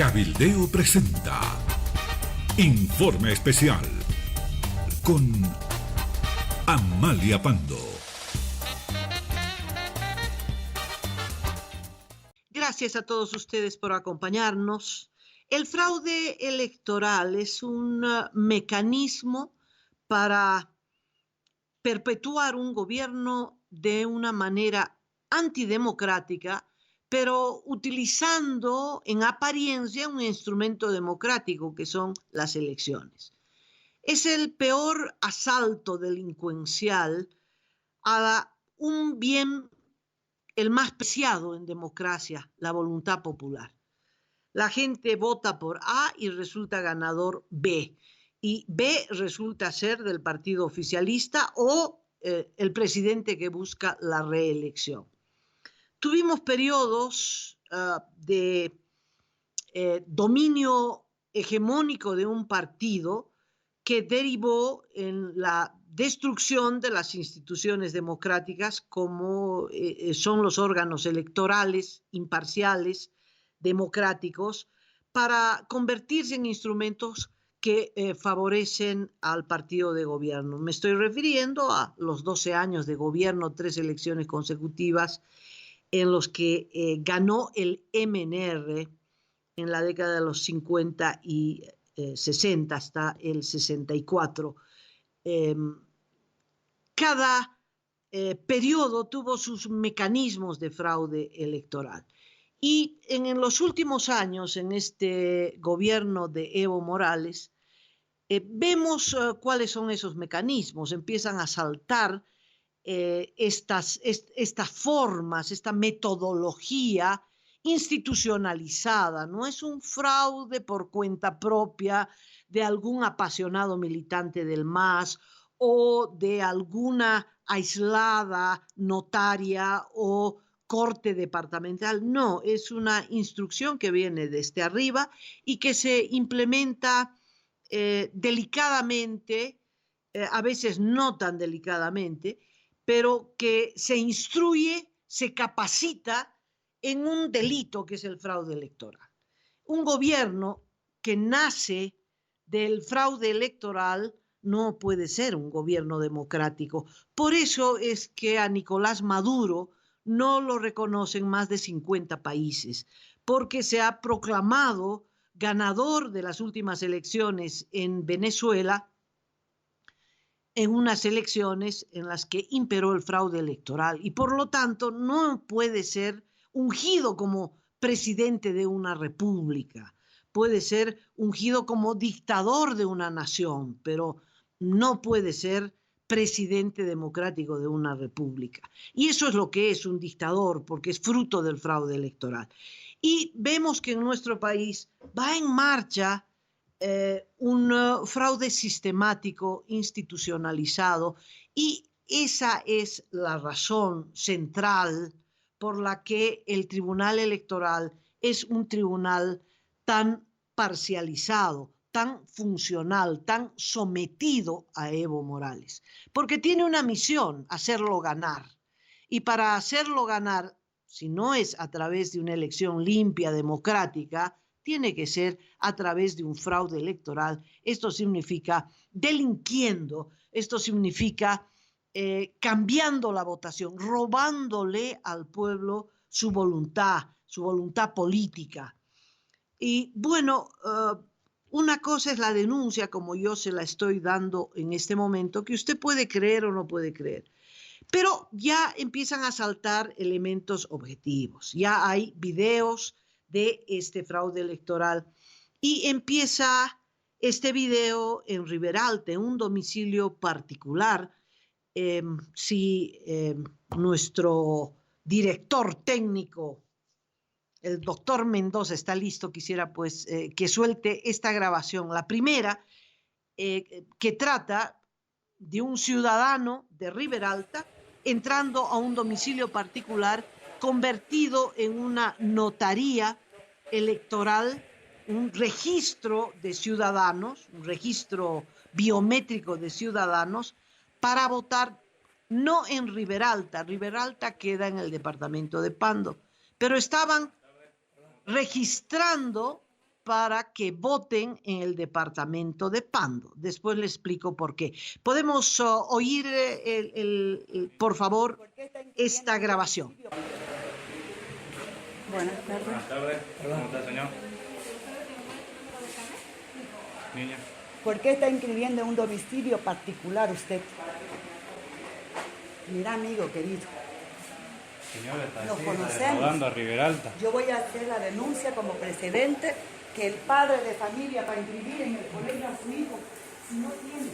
Cabildeo presenta Informe Especial con Amalia Pando. Gracias a todos ustedes por acompañarnos. El fraude electoral es un mecanismo para perpetuar un gobierno de una manera antidemocrática, pero utilizando en apariencia un instrumento democrático que son las elecciones. Es el peor asalto delincuencial a un bien, el más preciado en democracia, la voluntad popular. La gente vota por A y resulta ganador B. Y B resulta ser del partido oficialista o el presidente que busca la reelección. Tuvimos periodos de dominio hegemónico de un partido que derivó en la destrucción de las instituciones democráticas como son los órganos electorales, imparciales, democráticos, para convertirse en instrumentos que favorecen al partido de gobierno. Me estoy refiriendo a los 12 años de gobierno, 3 elecciones consecutivas, en los que ganó el MNR en la década de los 50 y 60 hasta el 64. Cada periodo tuvo sus mecanismos de fraude electoral. Y en los últimos años, en este gobierno de Evo Morales, vemos cuáles son esos mecanismos. Empiezan a saltar estas formas, esta metodología institucionalizada. No es un fraude por cuenta propia de algún apasionado militante del MAS o de alguna aislada notaria o corte departamental. No, es una instrucción que viene desde arriba y que se implementa delicadamente, a veces no tan delicadamente, pero que se instruye, se capacita en un delito que es el fraude electoral. Un gobierno que nace del fraude electoral no puede ser un gobierno democrático. Por eso es que a Nicolás Maduro no lo reconocen más de 50 países, porque se ha proclamado ganador de las últimas elecciones en Venezuela, en unas elecciones en las que imperó el fraude electoral y por lo tanto no puede ser ungido como presidente de una república. Puede ser ungido como dictador de una nación, pero no puede ser presidente democrático de una república. Y eso es lo que es un dictador, porque es fruto del fraude electoral. Y vemos que en nuestro país va en marcha un fraude sistemático, institucionalizado, y esa es la razón central por la que el Tribunal Electoral es un tribunal tan parcializado, tan funcional, tan sometido a Evo Morales, porque tiene una misión: hacerlo ganar. Y para hacerlo ganar, si no es a través de una elección limpia, democrática, tiene que ser a través de un fraude electoral. Esto significa delinquiendo, esto significa cambiando la votación, robándole al pueblo su voluntad política. Y bueno, una cosa es la denuncia, como yo se la estoy dando en este momento, que usted puede creer o no puede creer. Pero ya empiezan a saltar elementos objetivos. Ya hay videos de este fraude electoral y empieza este video en Riberalta, en un domicilio particular. Si nuestro director técnico, el doctor Mendoza, está listo, quisiera pues que suelte esta grabación. La primera, que trata de un ciudadano de Riberalta entrando a un domicilio particular convertido en una notaría electoral, un registro de ciudadanos, un registro biométrico de ciudadanos para votar no en Riberalta. Riberalta queda en el departamento de Pando, pero estaban registrando para que voten en el departamento de Pando. Después le explico por qué. ¿Podemos oír, por favor, esta grabación? Buenas tardes. Buenas tardes. ¿Cómo está, señor? Niña. ¿Por qué está inscribiendo en un domicilio particular usted? Mira, amigo querido, Señor, está nos así, conocemos. defraudando a Riberalta. Yo voy a hacer la denuncia como precedente que el padre de familia para inscribir en el colegio a su hijo, si no tiene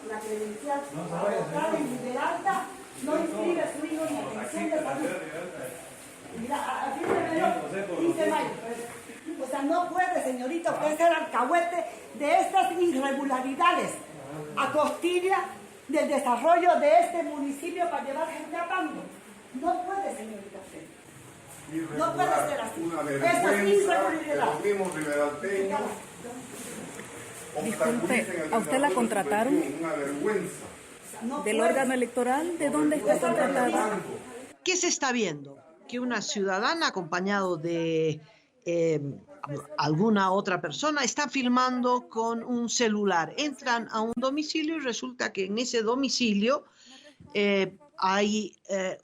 la credencial para votar en Riberalta, no inscribe a su hijo en atención de salud. Mira, aquí se ve, dice Mayo. O sea, no puede, señorita, usted ser alcahuete de estas irregularidades a costilla del desarrollo de este municipio para llevar gente a Pando. No puede, señorita, usted. No puede ser así. Una Eso es vergüenza que irregularidad. los mismos riberalteños Disculpe, ¿a usted la contrataron? Una vergüenza. No ¿Del puede. órgano electoral? ¿De dónde está contratada? ¿Qué se está viendo? Que una ciudadana acompañado de alguna otra persona está filmando con un celular. Entran a un domicilio y resulta que en ese domicilio hay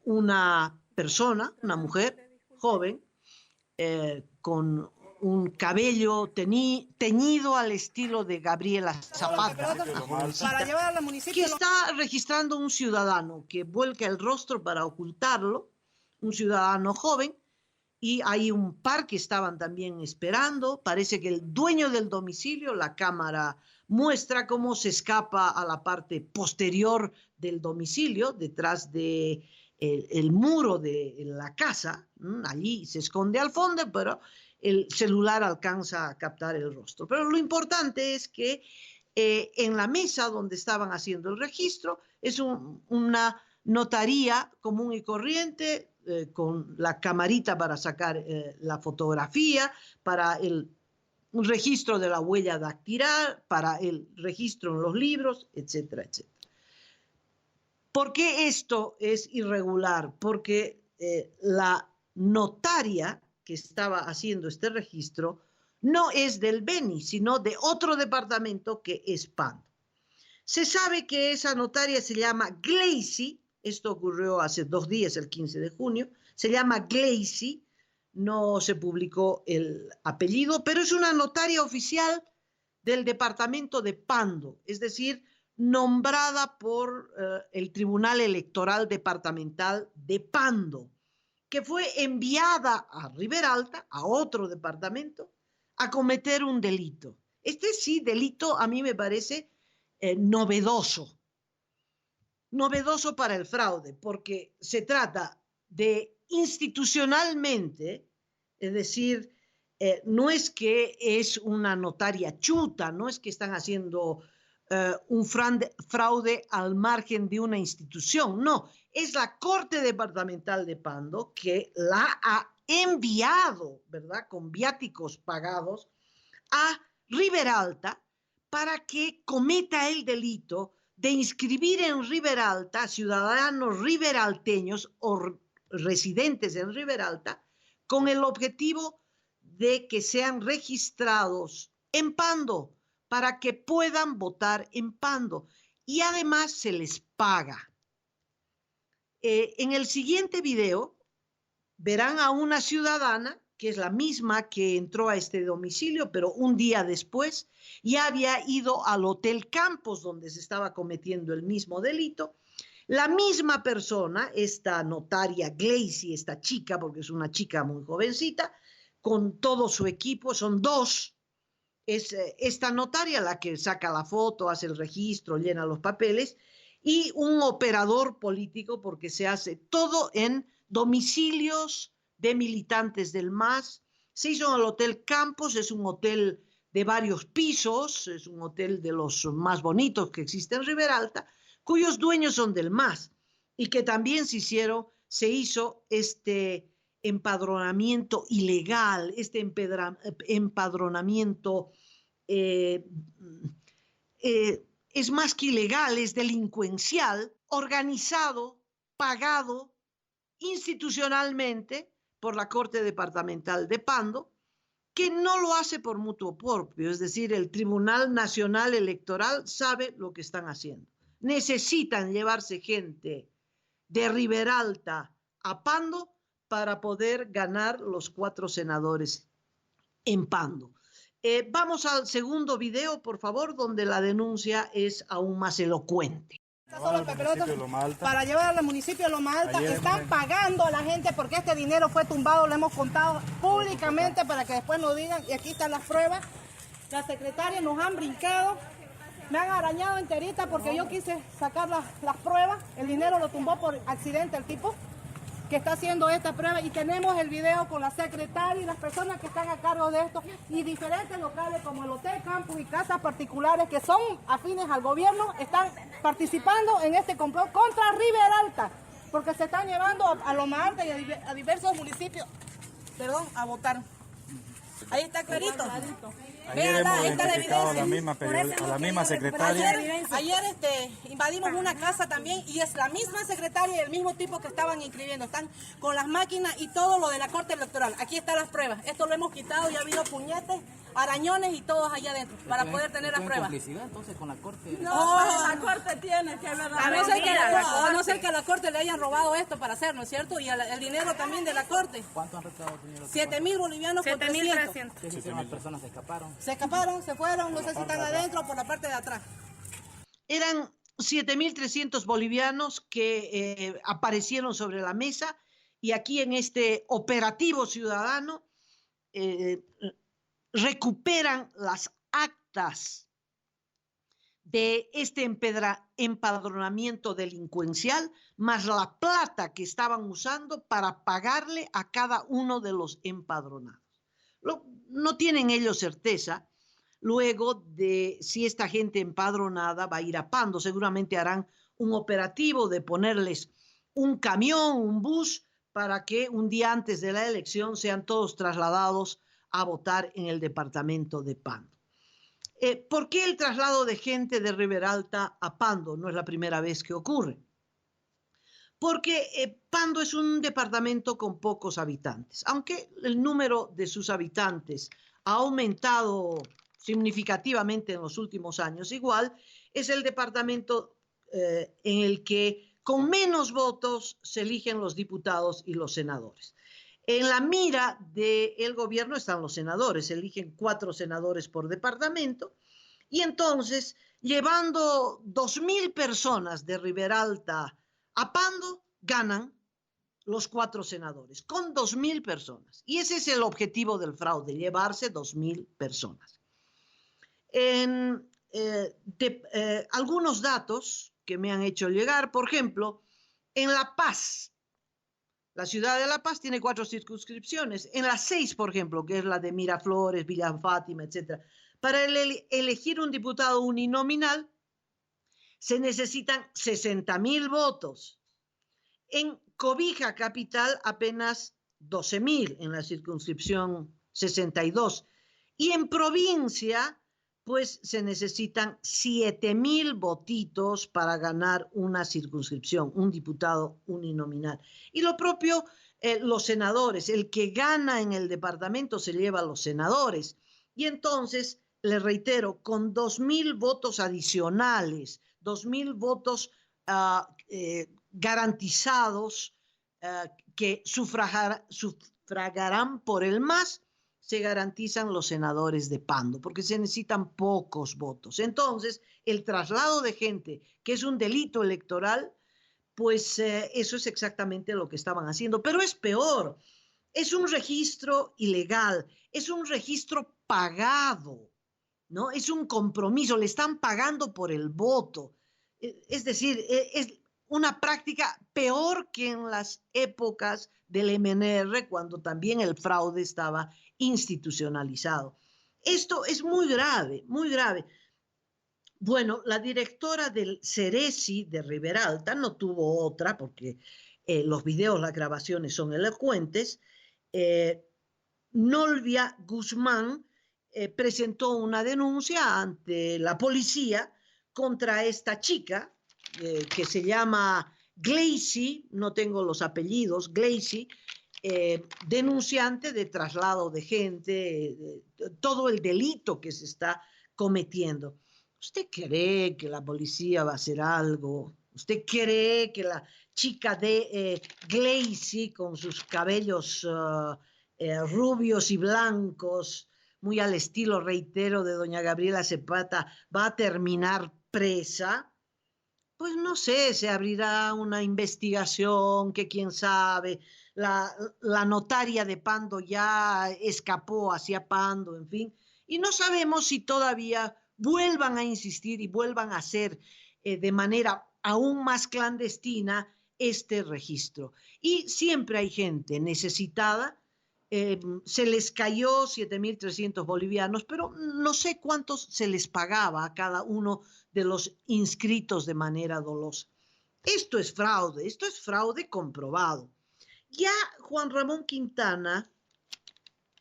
una persona, una mujer joven, con un cabello teñido al estilo de Gabriela Zapata, una jovencita, que está registrando un ciudadano que vuelca el rostro para ocultarlo, un ciudadano joven, y hay un par que estaban también esperando. Parece que el dueño del domicilio, la cámara muestra cómo se escapa a la parte posterior del domicilio, detrás de el muro de la casa. Allí se esconde al fondo, pero el celular alcanza a captar el rostro. Pero lo importante es que en la mesa donde estaban haciendo el registro es una notaría común y corriente, con la camarita para sacar la fotografía, para el registro de la huella dactilar, para el registro en los libros, etcétera, etcétera. ¿Por qué esto es irregular? Porque la notaria que estaba haciendo este registro no es del Beni, sino de otro departamento que es Pando. Se sabe que esa notaria se llama Gleisi. Esto ocurrió hace 2 días, el 15 de junio. Se llama Gleisi, no se publicó el apellido, pero es una notaria oficial del departamento de Pando, es decir, nombrada por el Tribunal Electoral Departamental de Pando, que fue enviada a Riberalta, a otro departamento, a cometer un delito. Este sí, delito a mí me parece novedoso para el fraude, porque se trata de institucionalmente, es decir, no es que es una notaria chuta, no es que están haciendo un fraude al margen de una institución, no, es la Corte Departamental de Pando que la ha enviado, ¿verdad?, con viáticos pagados a Riberalta para que cometa el delito de inscribir en Riberalta ciudadanos riberalteños o residentes en Riberalta con el objetivo de que sean registrados en Pando para que puedan votar en Pando. Y además se les paga. En el siguiente video verán a una ciudadana que es la misma que entró a este domicilio, pero un día después ya había ido al Hotel Campos, donde se estaba cometiendo el mismo delito. La misma persona, esta notaria Gleisi, esta chica, porque es una chica muy jovencita, con todo su equipo, son 2. Es esta notaria la que saca la foto, hace el registro, llena los papeles, y un operador político, porque se hace todo en domicilios de militantes del MAS. Se hizo en el Hotel Campos, es un hotel de varios pisos, es un hotel de los más bonitos que existe en Riberalta, cuyos dueños son del MAS, y que también se hizo este empadronamiento ilegal, este empadronamiento es más que ilegal, es delincuencial, organizado, pagado institucionalmente por la Corte Departamental de Pando, que no lo hace por mutuo propio, es decir, el Tribunal Nacional Electoral sabe lo que están haciendo. Necesitan llevarse gente de Riberalta a Pando para poder ganar los 4 senadores en Pando. Vamos al segundo video, por favor, donde la denuncia es aún más elocuente. Para llevar al municipio de Loma Alta, están pagando a la gente porque este dinero fue tumbado, lo hemos contado públicamente para que después nos digan, y aquí están las pruebas. Las secretarias nos han brincado, me han arañado enterita porque yo quise sacar las pruebas, el dinero lo tumbó por accidente el tipo que está haciendo esta prueba, y tenemos el video con la secretaria y las personas que están a cargo de esto, y diferentes locales como el Hotel Campus y casas particulares que son afines al gobierno están participando en este complot contra Riberalta, porque se están llevando a Loma Alta y a diversos municipios, a votar. Ahí está clarito. Ayer hemos identificado a la misma secretaria. Ayer invadimos una casa también y es la misma secretaria y el mismo tipo que estaban inscribiendo. Están con las máquinas y todo lo de la Corte Electoral. Aquí están las pruebas. Esto lo hemos quitado y ha habido puñetes, arañones y todos allá adentro para poder tener las pruebas. ¿Complicidad entonces con la Corte? No, la Corte tiene que ver. A no ser que a la Corte le hayan robado esto para hacer, ¿no es cierto? Y el dinero también de la Corte. ¿Cuánto han recaudado dinero? 7.000 bolivianos por 300. ¿Qué hicieron las personas? ¿Se escaparon? Se escaparon, se fueron, no sé si están adentro por la parte de atrás. Eran 7.300 bolivianos que aparecieron sobre la mesa, y aquí en este operativo ciudadano recuperan las actas de este empadronamiento delincuencial, más la plata que estaban usando para pagarle a cada uno de los empadronados. No tienen ellos certeza luego de si esta gente empadronada va a ir a Pando. Seguramente harán un operativo de ponerles un camión, un bus, para que un día antes de la elección sean todos trasladados a votar en el departamento de Pando. ¿Por qué el traslado de gente de Riberalta a Pando? No es la primera vez que ocurre. Porque Pando es un departamento con pocos habitantes. Aunque el número de sus habitantes ha aumentado significativamente en los últimos años, igual es el departamento en el que con menos votos se eligen los diputados y los senadores. En la mira del gobierno están los senadores, se eligen 4 senadores por departamento, y entonces, llevando 2.000 personas de Riberalta a Pando, ganan los 4 senadores, con 2.000 personas. Y ese es el objetivo del fraude, llevarse 2.000 personas. Algunos datos que me han hecho llegar, por ejemplo, en La Paz, la ciudad de La Paz tiene 4 circunscripciones. En las 6, por ejemplo, que es la de Miraflores, Villa Fátima, etc., para elegir un diputado uninominal se necesitan 60.000 votos. En Cobija capital apenas 12.000 en la circunscripción 62. Y en provincia, pues se necesitan 7.000 votitos para ganar una circunscripción, un diputado uninominal. Y lo propio, los senadores, el que gana en el departamento se lleva a los senadores. Y entonces, les reitero, con 2.000 votos adicionales, 2.000 votos garantizados que sufragarán por el MAS, se garantizan los senadores de Pando, porque se necesitan pocos votos. Entonces, el traslado de gente, que es un delito electoral, pues eso es exactamente lo que estaban haciendo. Pero es peor, es un registro ilegal, es un registro pagado, ¿no? Es un compromiso, le están pagando por el voto. Es decir, es una práctica peor que en las épocas del MNR, cuando también el fraude estaba institucionalizado. Esto es muy grave, muy grave. Bueno, la directora del Ceresi de Riberalta no tuvo otra, porque los videos, las grabaciones son elocuentes. Nolvia Guzmán presentó una denuncia ante la policía contra esta chica que se llama Gleisi, no tengo los apellidos, Gleisi, denunciante de traslado de gente, todo el delito que se está cometiendo. ¿Usted cree que la policía va a hacer algo? ¿Usted cree que la chica de Glacy, con sus cabellos rubios y blancos, muy al estilo, reitero, de doña Gabriela Zapata, va a terminar presa? Pues no sé, se abrirá una investigación, que quién sabe, la notaria de Pando ya escapó hacia Pando, en fin, y no sabemos si todavía vuelvan a insistir y vuelvan a hacer de manera aún más clandestina este registro. Y siempre hay gente necesitada, se les cayó 7.300 bolivianos, pero no sé cuántos se les pagaba a cada uno de los inscritos de manera dolosa. Esto es fraude comprobado. Ya Juan Ramón Quintana,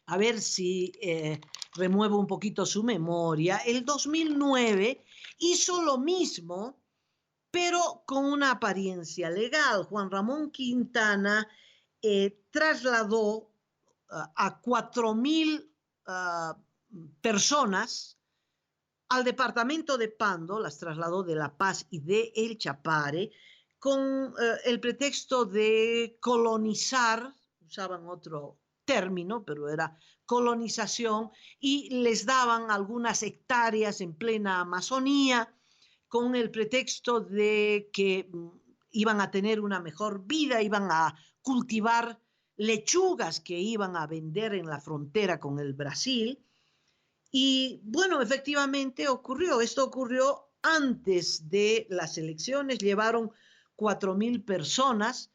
a ver si remuevo un poquito su memoria, el 2009 hizo lo mismo, pero con una apariencia legal. Juan Ramón Quintana trasladó a 4.000 personas al departamento de Pando, las trasladó de La Paz y de El Chapare, con el pretexto de colonizar, usaban otro término, pero era colonización, y les daban algunas hectáreas en plena Amazonía, con el pretexto de que iban a tener una mejor vida, iban a cultivar lechugas que iban a vender en la frontera con el Brasil. Y bueno, efectivamente ocurrió. Esto ocurrió antes de las elecciones. Llevaron 4.000 personas.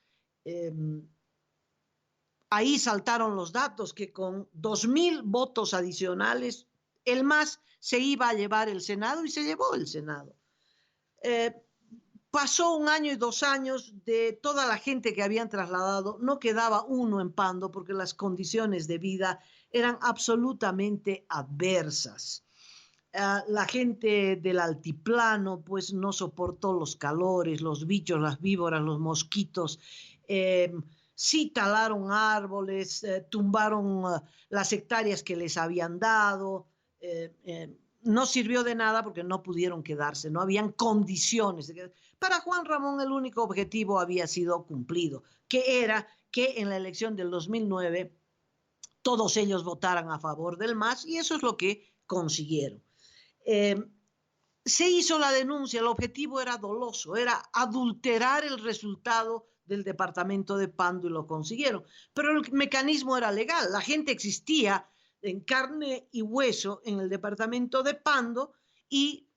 Ahí saltaron los datos que con 2.000 votos adicionales, el MAS se iba a llevar el Senado y se llevó el Senado. Pasó 1 año y 2 años, de toda la gente que habían trasladado, no quedaba uno en Pando porque las condiciones de vida eran absolutamente adversas. La gente del altiplano pues no soportó los calores, los bichos, las víboras, los mosquitos. Sí talaron árboles, tumbaron las hectáreas que les habían dado. No sirvió de nada porque no pudieron quedarse, no habían condiciones. Para Juan Ramón el único objetivo había sido cumplido, que era que en la elección del 2009 todos ellos votaran a favor del MAS, y eso es lo que consiguieron. Se hizo la denuncia, el objetivo era doloso, era adulterar el resultado del departamento de Pando, y lo consiguieron. Pero el mecanismo era legal, la gente existía en carne y hueso en el departamento de Pando, y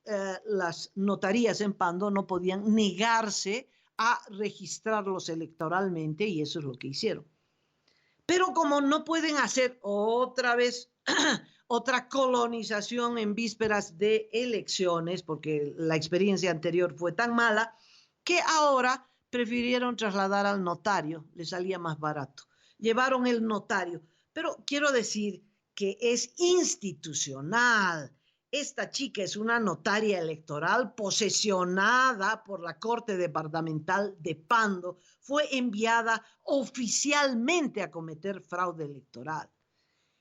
las notarías en Pando no podían negarse a registrarlos electoralmente, y eso es lo que hicieron. Pero como no pueden hacer otra vez otra colonización en vísperas de elecciones, porque la experiencia anterior fue tan mala, que ahora prefirieron trasladar al notario, les salía más barato. Llevaron el notario, pero quiero decir que es institucional. Esta chica es una notaria electoral posesionada por la Corte Departamental de Pando. Fue enviada oficialmente a cometer fraude electoral.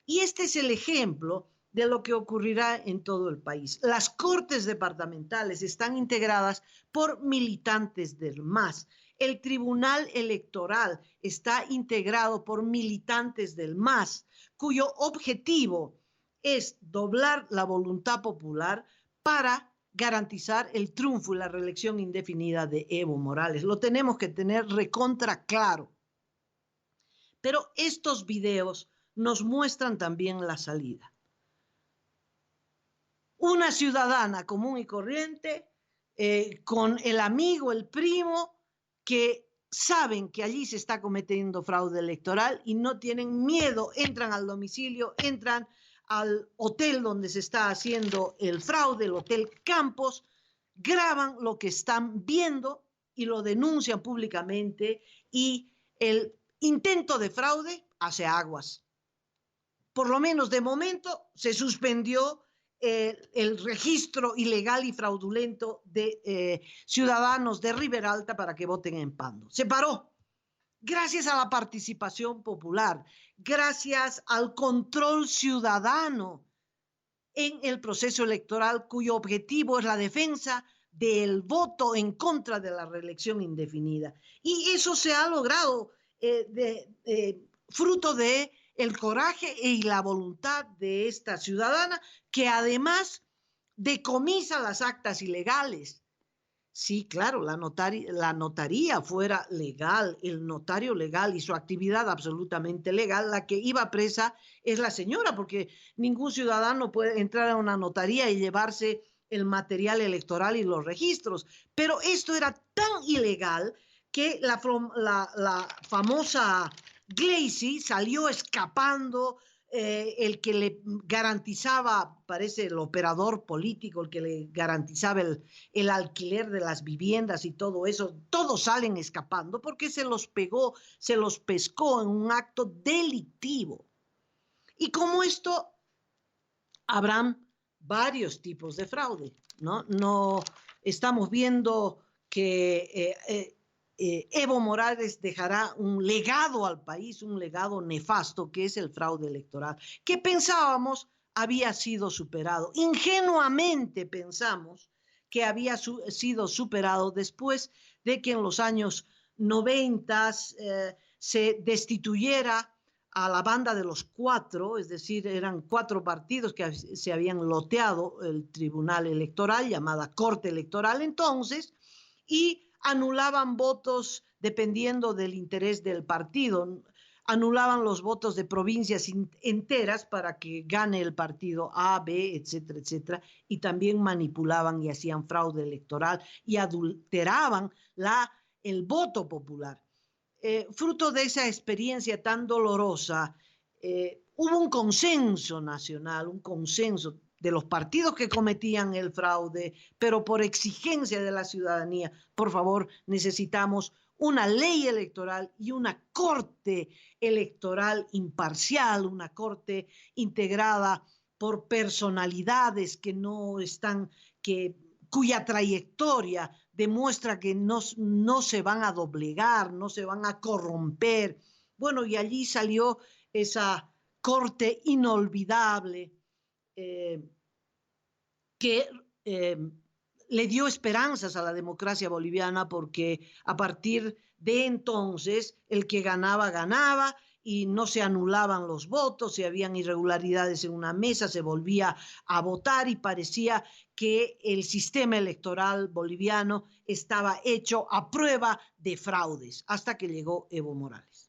Y este es el ejemplo de lo que ocurrirá en todo el país. Las Cortes Departamentales están integradas por militantes del MAS. El Tribunal Electoral está integrado por militantes del MAS, cuyo objetivo es doblar la voluntad popular para garantizar el triunfo y la reelección indefinida de Evo Morales. Lo tenemos que tener recontra claro. Pero estos videos nos muestran también la salida. Una ciudadana común y corriente, con el amigo, el primo, que saben que allí se está cometiendo fraude electoral y no tienen miedo, entran al domicilio, entran al hotel donde se está haciendo el fraude, el Hotel Campos, graban lo que están viendo y lo denuncian públicamente, y el intento de fraude hace aguas. Por lo menos de momento se suspendió el registro ilegal y fraudulento de ciudadanos de Riberalta para que voten en Pando. Se paró. gracias a la participación popular, gracias al control ciudadano en el proceso electoral, cuyo objetivo es la defensa del voto en contra de la reelección indefinida. Y eso se ha logrado fruto de el coraje y la voluntad de esta ciudadana, que además decomisa las actas ilegales. Sí, claro, la notaría fuera legal, el notario legal y su actividad absolutamente legal. La que iba presa es la señora, porque ningún ciudadano puede entrar a una notaría y llevarse el material electoral y los registros. Pero esto era tan ilegal que la famosa Gleisi salió escapando. El que le garantizaba, parece el operador político, el que le garantizaba el alquiler de las viviendas y todo eso, todos salen escapando porque se los pescó en un acto delictivo. Y como esto, habrán varios tipos de fraude, ¿no? No estamos viendo que Evo Morales dejará un legado al país, un legado nefasto, que es el fraude electoral, que pensábamos había sido superado. Ingenuamente pensamos que había sido superado después de que en los años 90 se destituyera a la banda de los cuatro, es decir, eran 4 partidos que se habían loteado el Tribunal Electoral, llamada Corte Electoral entonces, y anulaban votos dependiendo del interés del partido, anulaban los votos de provincias enteras para que gane el partido A, B, etcétera, etcétera, y también manipulaban y hacían fraude electoral y adulteraban el voto popular. Fruto de esa experiencia tan dolorosa, hubo un consenso nacional, un consenso de los partidos que cometían el fraude, pero por exigencia de la ciudadanía, por favor, necesitamos una ley electoral y una corte electoral imparcial, una corte integrada por personalidades que no están, cuya trayectoria demuestra que no se van a doblegar, no se van a corromper. Bueno, y allí salió esa corte inolvidable, que le dio esperanzas a la democracia boliviana, porque a partir de entonces el que ganaba, ganaba y no se anulaban los votos. Si habían irregularidades en una mesa, se volvía a votar y parecía que el sistema electoral boliviano estaba hecho a prueba de fraudes, hasta que llegó Evo Morales.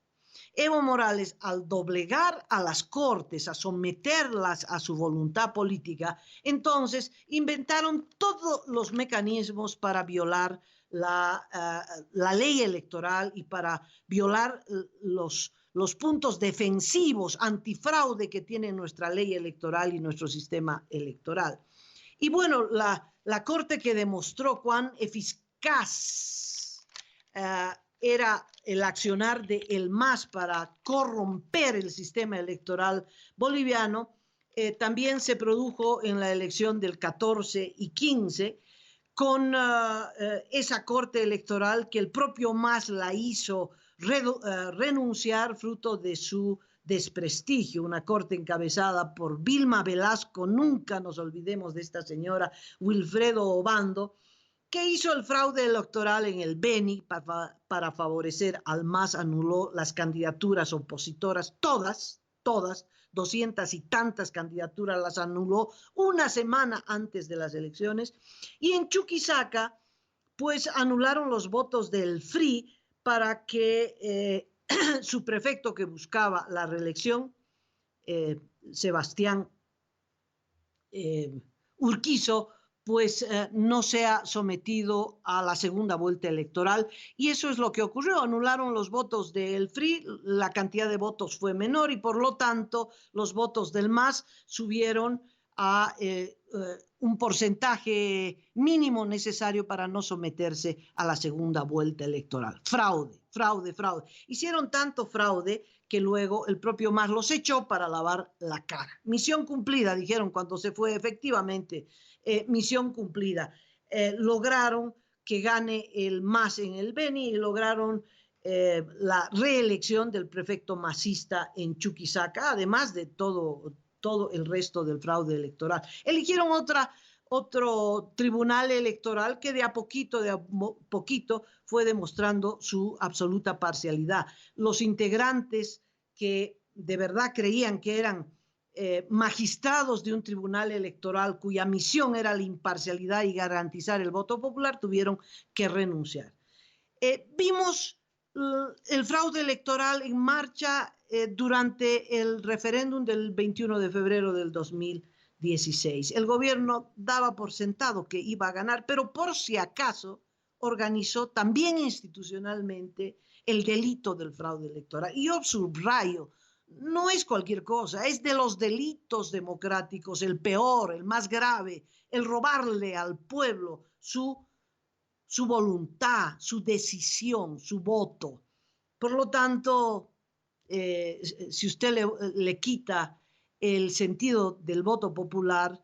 Evo Morales, al doblegar a las cortes, a someterlas a su voluntad política, entonces inventaron todos los mecanismos para violar la ley electoral y para violar los puntos defensivos antifraude que tiene nuestra ley electoral y nuestro sistema electoral. Y bueno, la corte que demostró cuán eficaz era el accionar de el MAS para corromper el sistema electoral boliviano, también se produjo en la elección del 14 y 15, con esa corte electoral que el propio MAS la hizo renunciar fruto de su desprestigio, una corte encabezada por Vilma Velasco, nunca nos olvidemos de esta señora, Wilfredo Obando, que hizo el fraude electoral en el Beni para favorecer al MAS, anuló las candidaturas opositoras, todas, 200 y tantas candidaturas las anuló una semana antes de las elecciones, y en Chuquisaca, pues anularon los votos del FRI para que su prefecto que buscaba la reelección, Sebastián Urquizo, pues no sea sometido a la segunda vuelta electoral, y eso es lo que ocurrió. Anularon los votos del FRI, la cantidad de votos fue menor y por lo tanto los votos del MAS subieron a un porcentaje mínimo necesario para no someterse a la segunda vuelta electoral. Fraude, fraude, fraude. Hicieron tanto fraude que luego el propio MAS los echó para lavar la cara. Misión cumplida, dijeron cuando se fue, efectivamente, misión cumplida. Lograron que gane el MAS en el Beni y lograron la reelección del prefecto masista en Chuquisaca, además de todo el resto del fraude electoral. Eligieron otro tribunal electoral que de a poquito fue demostrando su absoluta parcialidad. Los integrantes que de verdad creían que eran magistrados de un tribunal electoral cuya misión era la imparcialidad y garantizar el voto popular, tuvieron que renunciar. Vimos el fraude electoral en marcha durante el referéndum del 21 de febrero del 2016. El gobierno daba por sentado que iba a ganar, pero por si acaso organizó también institucionalmente el delito del fraude electoral. Y yo subrayo, no es cualquier cosa, es de los delitos democráticos el peor, el más grave, el robarle al pueblo su voluntad, su decisión, su voto. Por lo tanto, si usted le quita el sentido del voto popular,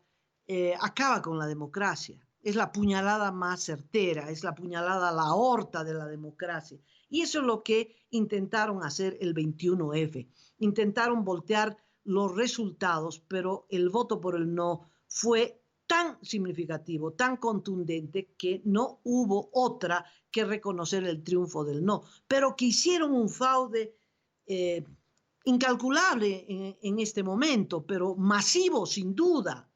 acaba con la democracia. Es la puñalada más certera, es la puñalada a la aorta de la democracia. Y eso es lo que intentaron hacer el 21F. Intentaron voltear los resultados, pero el voto por el no fue tan significativo, tan contundente, que no hubo otra que reconocer el triunfo del no, pero que hicieron un fraude incalculable en este momento, pero masivo sin duda,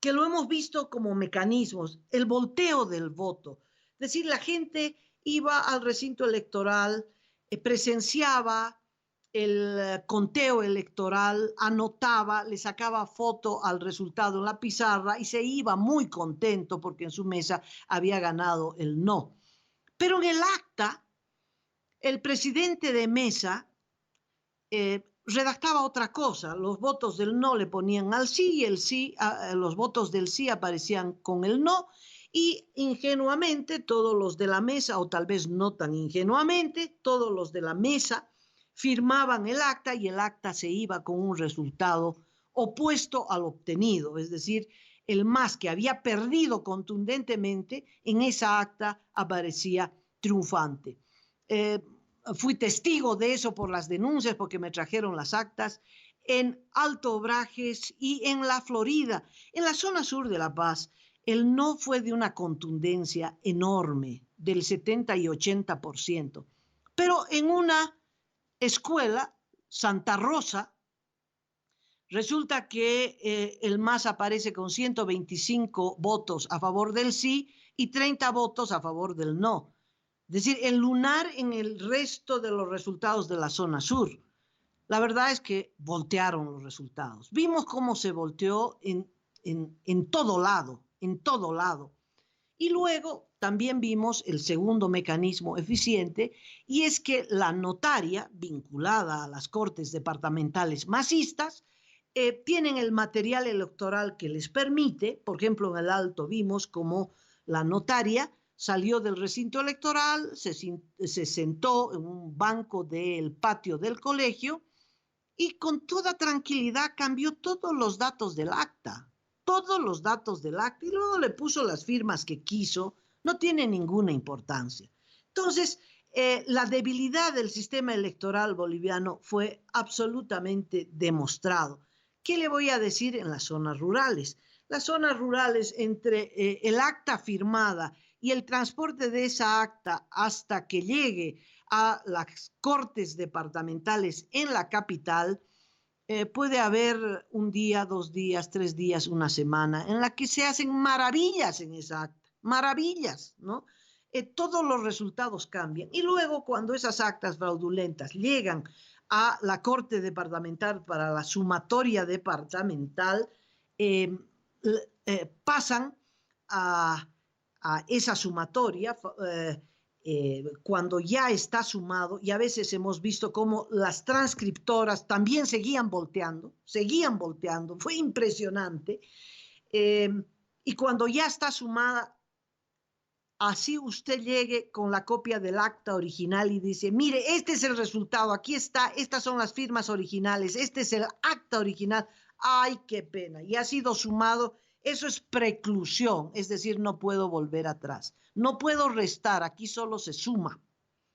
que lo hemos visto como mecanismos, el volteo del voto. Es decir, la gente iba al recinto electoral, presenciaba el conteo electoral, anotaba, le sacaba foto al resultado en la pizarra y se iba muy contento porque en su mesa había ganado el no. Pero en el acta, el presidente de mesa redactaba otra cosa. Los votos del no le ponían al sí y el sí, los votos del sí aparecían con el no, y ingenuamente todos los de la mesa, o tal vez no tan ingenuamente, todos los de la mesa firmaban el acta y el acta se iba con un resultado opuesto al obtenido, es decir, el MAS, que había perdido contundentemente, en esa acta aparecía triunfante. Fui testigo de eso por las denuncias, porque me trajeron las actas en Alto Obrajes y en la Florida. En la zona sur de La Paz, el no fue de una contundencia enorme, del 70 y 80%. Pero en una escuela, Santa Rosa, resulta que el MAS aparece con 125 votos a favor del sí y 30 votos a favor del no. Es decir, el lunar en el resto de los resultados de la zona sur. La verdad es que voltearon los resultados. Vimos cómo se volteó en todo lado, en todo lado. Y luego también vimos el segundo mecanismo eficiente, y es que la notaria vinculada a las cortes departamentales masistas tienen el material electoral que les permite. Por ejemplo, en el Alto vimos cómo la notaria salió del recinto electoral, se sentó en un banco del patio del colegio y con toda tranquilidad cambió todos los datos del acta, y luego le puso las firmas que quiso. No tiene ninguna importancia. Entonces, la debilidad del sistema electoral boliviano fue absolutamente demostrado. ¿Qué le voy a decir en las zonas rurales? Las zonas rurales, entre el acta firmada y el transporte de esa acta hasta que llegue a las cortes departamentales en la capital, puede haber un día, 2 días, 3 días, una semana, en la que se hacen maravillas en esa acta, maravillas, ¿no? Todos los resultados cambian. Y luego, cuando esas actas fraudulentas llegan a la corte departamental para la sumatoria departamental, pasan a esa sumatoria cuando ya está sumado, y a veces hemos visto cómo las transcriptoras también seguían volteando, fue impresionante, y cuando ya está sumada, así usted llegue con la copia del acta original y dice, mire, este es el resultado, aquí está, estas son las firmas originales, este es el acta original, ¡ay, qué pena! Y ha sido sumado. Eso es preclusión, es decir, no puedo volver atrás, no puedo restar, aquí solo se suma.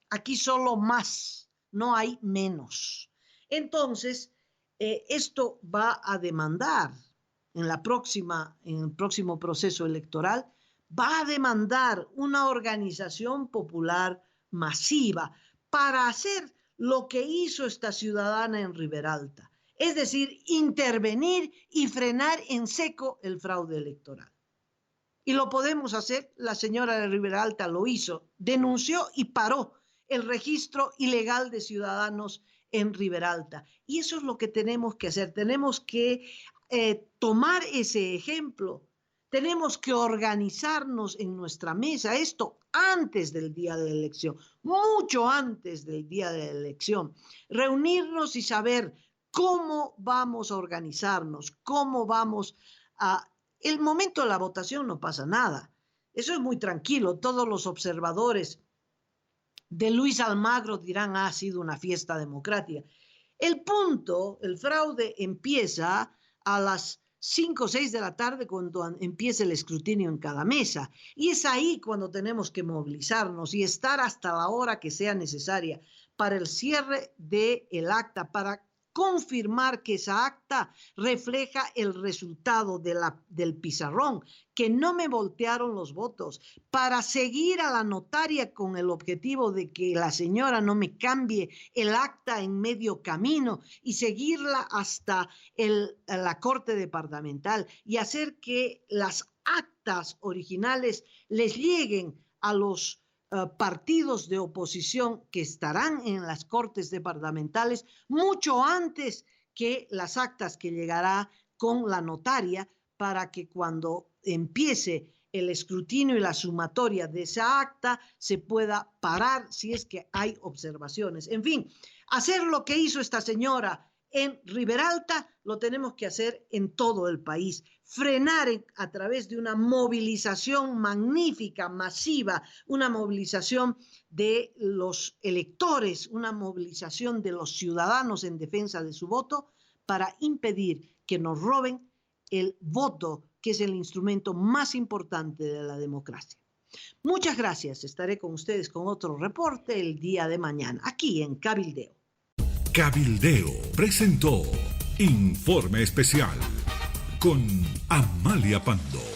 Aquí solo más, no hay menos. Entonces, esto va a demandar en el próximo proceso electoral, va a demandar una organización popular masiva para hacer lo que hizo esta ciudadana en Riberalta, es decir, intervenir y frenar en seco el fraude electoral. Y lo podemos hacer, la señora de Riberalta lo hizo, denunció y paró el registro ilegal de ciudadanos en Riberalta. Y eso es lo que tenemos que hacer, tenemos que tomar ese ejemplo, tenemos que organizarnos en nuestra mesa, esto antes del día de la elección, mucho antes del día de la elección, reunirnos y saber cómo vamos a organizarnos, cómo vamos a... El momento de la votación no pasa nada, eso es muy tranquilo, todos los observadores de Luis Almagro dirán, ha sido una fiesta democrática. El punto, el fraude empieza a las 5 o 6 de la tarde cuando empieza el escrutinio en cada mesa. Y es ahí cuando tenemos que movilizarnos y estar hasta la hora que sea necesaria para el cierre del acta, para confirmar que esa acta refleja el resultado del pizarrón, que no me voltearon los votos, para seguir a la notaria con el objetivo de que la señora no me cambie el acta en medio camino y seguirla hasta la Corte Departamental y hacer que las actas originales les lleguen a los partidos de oposición que estarán en las cortes departamentales mucho antes que las actas que llegará con la notaria para que cuando empiece el escrutinio y la sumatoria de esa acta se pueda parar si es que hay observaciones. En fin, hacer lo que hizo esta señora en Riberalta lo tenemos que hacer en todo el país. Frenar a través de una movilización magnífica, masiva, una movilización de los electores, una movilización de los ciudadanos en defensa de su voto para impedir que nos roben el voto, que es el instrumento más importante de la democracia. Muchas gracias. Estaré con ustedes con otro reporte el día de mañana, aquí en Cabildeo. Cabildeo presentó Informe Especial con Amalia Pando.